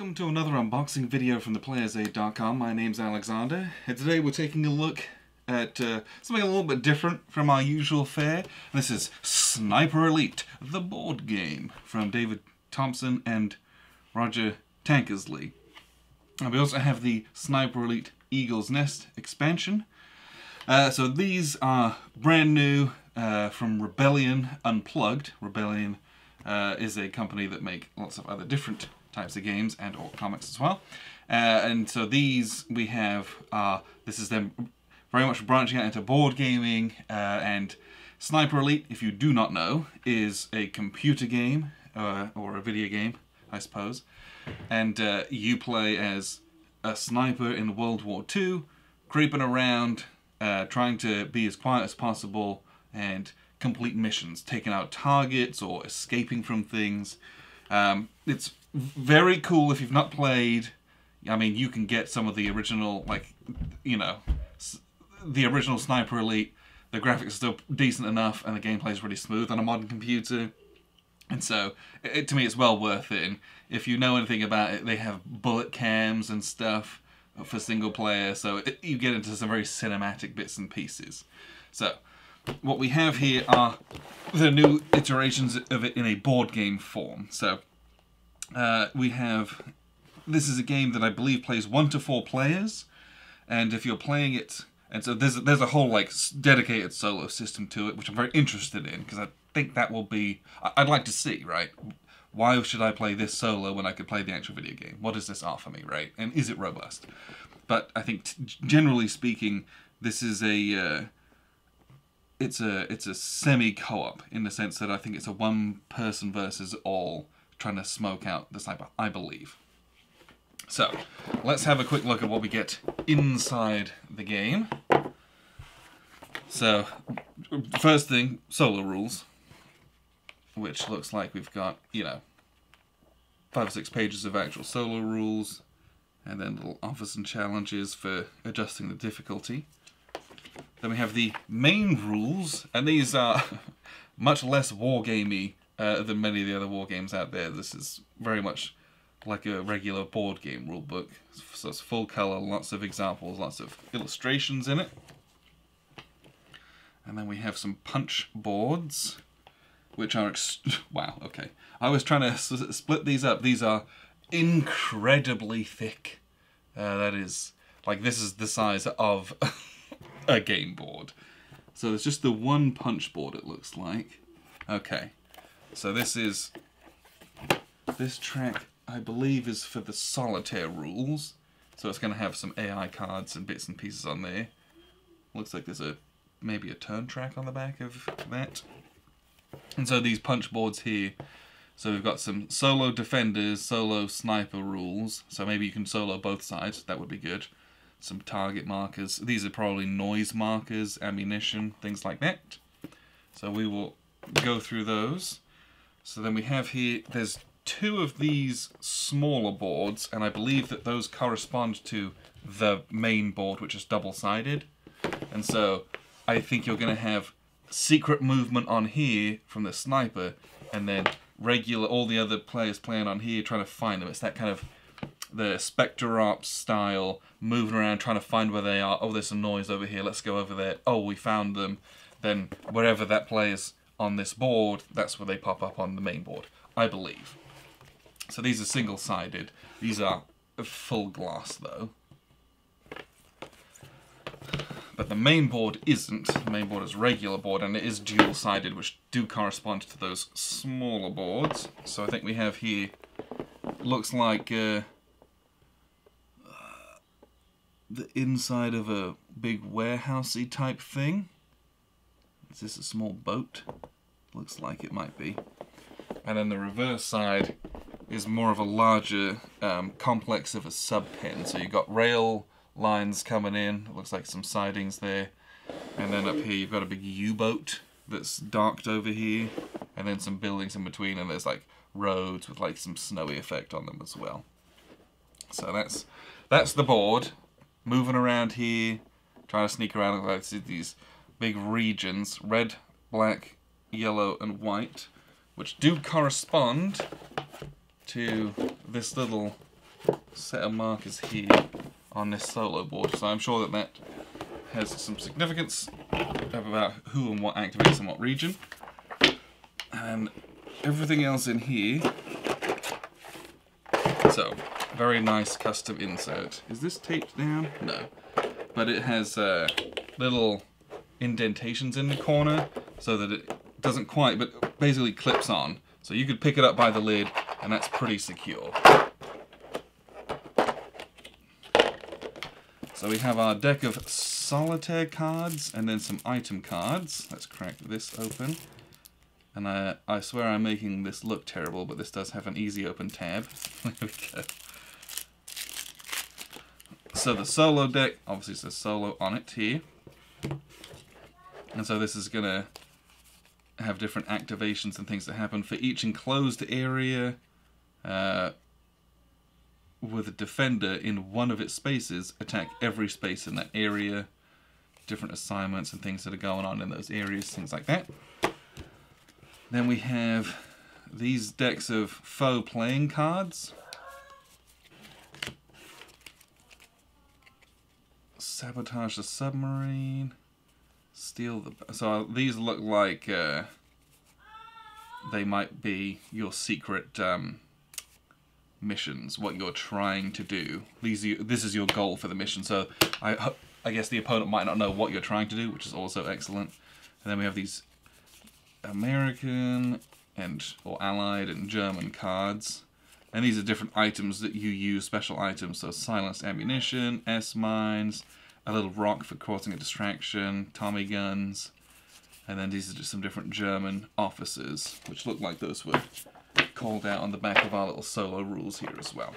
Welcome to another unboxing video from theplayersaid.com. My name's Alexander, and today we're taking a look at something a little bit different from our usual fare. This is Sniper Elite, the board game, from David Thompson and Roger Tankersley. And we also have the Sniper Elite Eagle's Nest expansion. So these are brand new from Rebellion Unplugged. Rebellion is a company that make lots of other different types of games and or comics as well. And so these we have, this is them very much branching out into board gaming, and Sniper Elite, if you do not know, is a computer game, or a video game, I suppose. And you play as a sniper in World War II, creeping around, trying to be as quiet as possible and complete missions, taking out targets or escaping from things. It's very cool if you've not played. I mean, you can get some of the original, like, you know, the original Sniper Elite. The graphics are still decent enough and the gameplay is really smooth on a modern computer. And so, to me, it's well worth it. And if you know anything about it, they have bullet cams and stuff for single player, so you get into some very cinematic bits and pieces. So, what we have here are the new iterations of it in a board game form. So, we have, this is a game that I believe plays 1 to 4 players, and if you're playing it, and so there's a whole like dedicated solo system to it, which I'm very interested in, because I think that will be, I'd like to see, right? Why should I play this solo when I could play the actual video game? What does this offer me, right? And is it robust? But I think, generally speaking, this is a, it's a semi-co-op, in the sense that I think it's a one-person versus all, trying to smoke out the sniper, I believe. So, let's have a quick look at what we get inside the game. So, first thing, solo rules, which looks like we've got, you know, 5 or 6 pages of actual solo rules, and then little offers and challenges for adjusting the difficulty. Then we have the main rules, and these are much less wargamey than many of the other war games out there. This is very much like a regular board game rulebook. So it's full color, lots of examples, lots of illustrations in it. And then we have some punch boards, which are wow, okay. I was trying to split these up. These are incredibly thick. That is, like, this is the size of a game board. So there's just the one punch board, it looks like. Okay, so this track, I believe, is for the solitaire rules. So it's going to have some AI cards and bits and pieces on there. Looks like there's maybe a turn track on the back of that. And so these punch boards here, so we've got some solo defenders, solo sniper rules. So maybe you can solo both sides, that would be good. Some target markers. These are probably noise markers, ammunition, things like that. So we will go through those. So then we have here, there's 2 of these smaller boards, and I believe that those correspond to the main board, which is double-sided. And so I think you're going to have secret movement on here from the sniper, and then regular, all the other players playing on here trying to find them. It's that kind of the Spectre Ops style, moving around trying to find where they are. Oh, there's some noise over here, let's go over there. Oh, we found them. Then wherever that player's on this board, that's where they pop up on the main board, I believe. So these are single-sided. These are full glass, though. But the main board isn't. The main board is regular board, and it is dual-sided, which do correspond to those smaller boards. So I think we have here, looks like the inside of a big warehousey type thing. Is this a small boat? Looks like it might be. And then the reverse side is more of a larger complex of a sub-pen. So you've got rail lines coming in, it looks like some sidings there. And then up here you've got a big U-boat that's docked over here. And then some buildings in between, and there's like roads with like some snowy effect on them as well. So that's the board. Moving around here, trying to sneak around, like these big regions, red, black, yellow, and white, which do correspond to this little set of markers here on this solo board, so I'm sure that that has some significance about who and what activates in what region. And everything else in here, so very nice custom insert. Is this taped down? No. But it has little indentations in the corner so that it doesn't quite, but basically clips on. So you could pick it up by the lid and that's pretty secure. So we have our deck of solitaire cards and then some item cards. Let's crack this open. And I swear I'm making this look terrible, but this does have an easy open tab. There we go. So the solo deck obviously says solo on it here. And so this is going to have different activations and things that happen for each enclosed area with a defender in one of its spaces. Attack every space in that area. Different assignments and things that are going on in those areas, things like that. Then we have these decks of foe playing cards. Sabotage the submarine. Steal the... So these look like they might be your secret missions, what you're trying to do. This is your goal for the mission, so I guess the opponent might not know what you're trying to do, which is also excellent. And then we have these American or Allied and German cards. And these are different items that you use, special items, so silenced ammunition, S-mines, a little rock for causing a distraction, Tommy guns, and then these are just some different German officers, which look like those were called out on the back of our little solo rules here as well.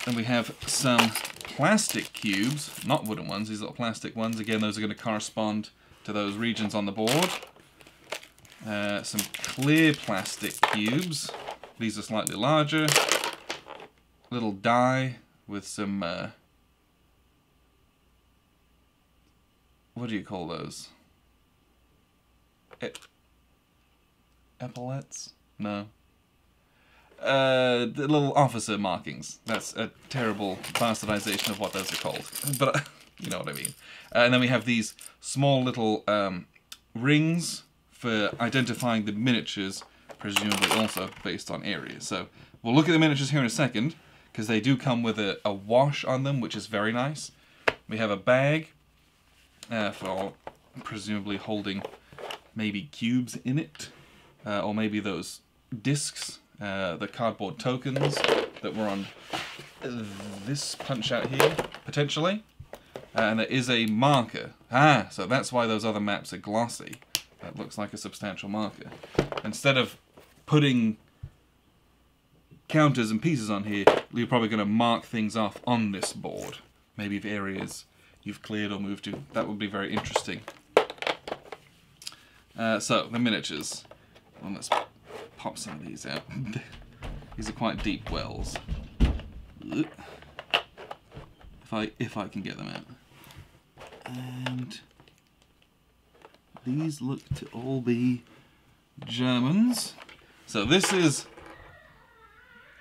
And we have some plastic cubes, not wooden ones, these little plastic ones. Again, those are going to correspond to those regions on the board. Some clear plastic cubes. These are slightly larger. Little die with some, what do you call those? Epaulets? No. The little officer markings. That's a terrible bastardization of what those are called. But you know what I mean. And then we have these small little rings for identifying the miniatures, presumably also based on areas. So we'll look at the miniatures here in a second, because they do come with a wash on them, which is very nice. We have a bag for presumably holding maybe cubes in it, or maybe those discs, the cardboard tokens that were on this punch out here, potentially. And there is a marker. So that's why those other maps are glossy. That looks like a substantial marker. Instead of putting counters and pieces on here, you're probably going to mark things off on this board. Maybe the areas you've cleared or moved to. That would be very interesting. So, the miniatures. Well, let's pop some of these out. These are quite deep wells. If I can get them out. And these look to all be Germans. So this is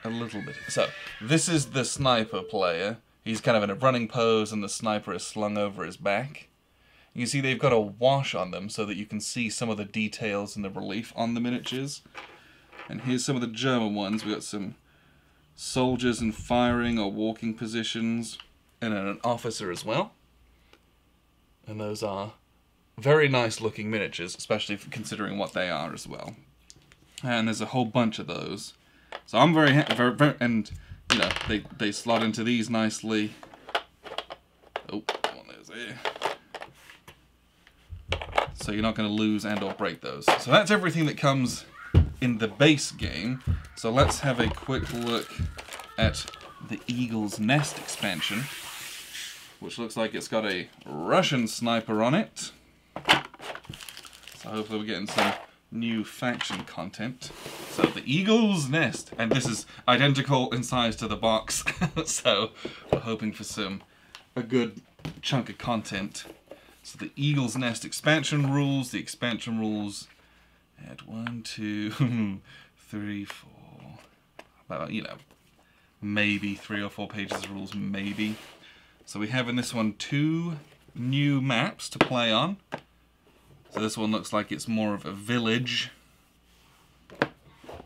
a little bit... So, this is the sniper player. He's kind of in a running pose and the sniper is slung over his back. You can see they've got a wash on them so that you can see some of the details and the relief on the miniatures. And here's some of the German ones. We've got some soldiers in firing or walking positions, and then an officer as well. And those are very nice looking miniatures, especially considering what they are as well. And there's a whole bunch of those. So I'm very and you know, they slot into these nicely. Oh, one there's there. So you're not going to lose and or break those. So that's everything that comes in the base game. So let's have a quick look at the Eagle's Nest expansion, which looks like it's got a Russian sniper on it. So hopefully we're getting some new faction content. So the Eagle's Nest, and this is identical in size to the box. So we're hoping for a good chunk of content. So the Eagle's Nest expansion rules. The expansion rules at 1, 2, 3, 4. About, you know, maybe 3 or 4 pages of rules, maybe. So we have in this one 2 new maps to play on. So this one looks like it's more of a village.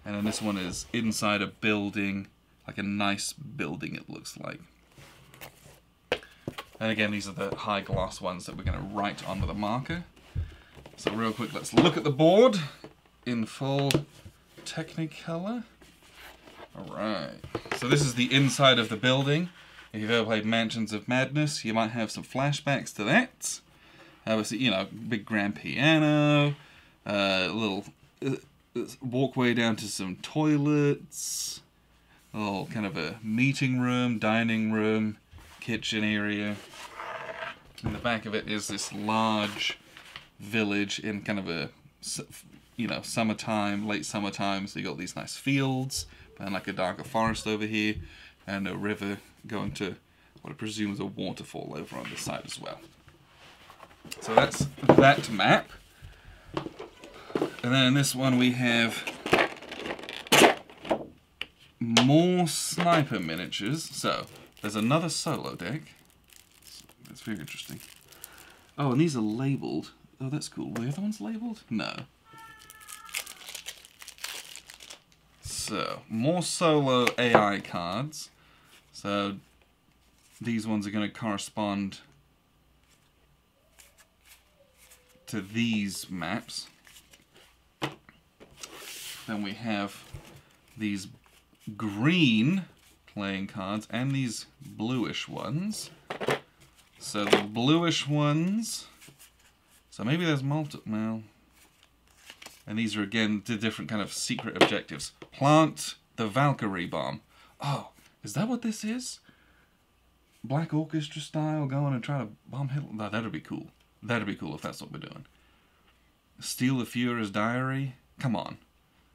And then this one is inside a building, like a nice building it looks like. And again, these are the high gloss ones that we're going to write on with a marker. So real quick, let's look at the board in full Technicolor. Alright, so this is the inside of the building. If you've ever played Mansions of Madness, you might have some flashbacks to that. Obviously, you know, big grand piano, a little walkway down to some toilets, a little kind of a meeting room, dining room, kitchen area. In the back of it is this large village in kind of a, you know, summertime, late summertime, so you got these nice fields, and like a darker forest over here, and a river going to what I presume is a waterfall over on this side as well. So that's that map. And then in this one we have more sniper miniatures. So there's another solo deck. That's very interesting. Oh, and these are labelled. Oh, that's cool. Were the other ones labelled? No. So, more solo AI cards. So, these ones are going to correspond to these maps. Then we have these green playing cards and these bluish ones. So the bluish ones, so maybe there's multiple, and these are again the different kind of secret objectives. Plant the Valkyrie bomb. Oh, is that what this is? Black Orchestra style, going and try to bomb Hitler? No, that'd be cool. That'd be cool if that's what we're doing. Steal the Führer's diary? Come on.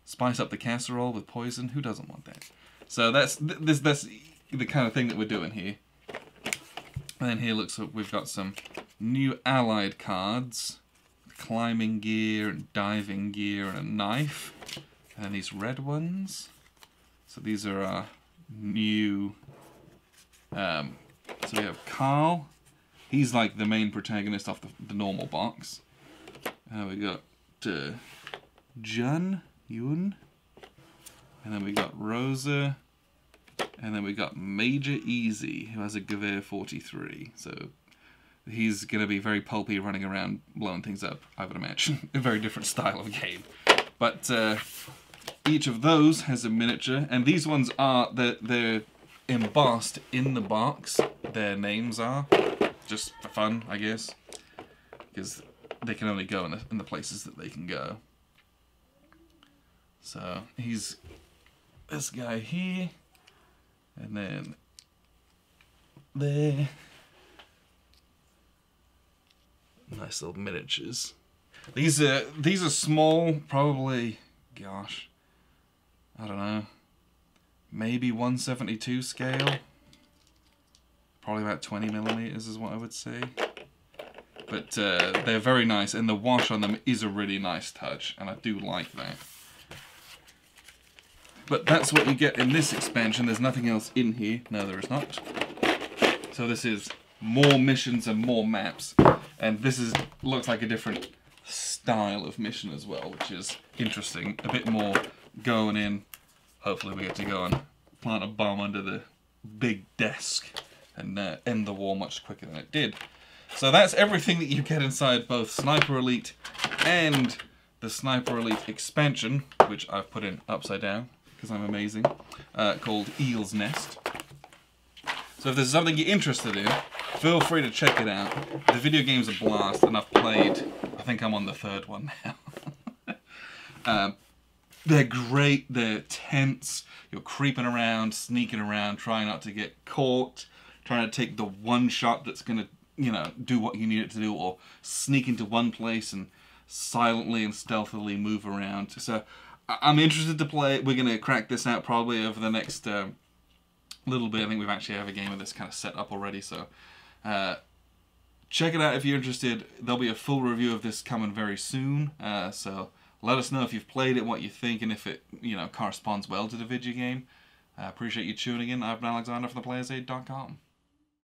Spice up the casserole with poison? Who doesn't want that? So that's the kind of thing that we're doing here. And then here looks like we've got some new allied cards. Climbing gear and diving gear and a knife. And then these red ones. So these are our new... so we have Carl. He's like the main protagonist off the normal box. We got Yun. And then we got Rosa. And then we got Major Easy, who has a Gewehr 43. So he's going to be very pulpy, running around, blowing things up, I would imagine. A very different style of game. But each of those has a miniature. And these ones are, they're embossed in the box. Their names are. Just for fun, I guess. Because they can only go in the places that they can go. So he's this guy here. And then there. Nice little miniatures. These are small, probably, gosh, I don't know, maybe 1/72 scale. Probably about 20 millimeters is what I would say. But they're very nice, and the wash on them is a really nice touch, and I do like that. But that's what you get in this expansion. There's nothing else in here. No, there is not. So this is more missions and more maps. And this looks like a different style of mission as well, which is interesting. A bit more going in. Hopefully we get to go and plant a bomb under the big desk and end the war much quicker than it did. So that's everything that you get inside both Sniper Elite and the Sniper Elite expansion, which I've put in upside down because I'm amazing, called Eel's Nest. So if there's something you're interested in, feel free to check it out. The video game's a blast, and I've played, I think I'm on the 3rd one now. They're great, they're tense, you're creeping around, sneaking around, trying not to get caught, trying to take the one shot that's going to, you know, do what you need it to do, or sneak into one place and silently and stealthily move around. So I'm interested to play it. We're going to crack this out probably over the next little bit. I think we've actually have a game of this kind of set up already, so check it out if you're interested. There'll be a full review of this coming very soon, so let us know if you've played it, what you think, and if it, you know, corresponds well to the video game. I appreciate you tuning in. I've been Alexander from theplayersaid.com.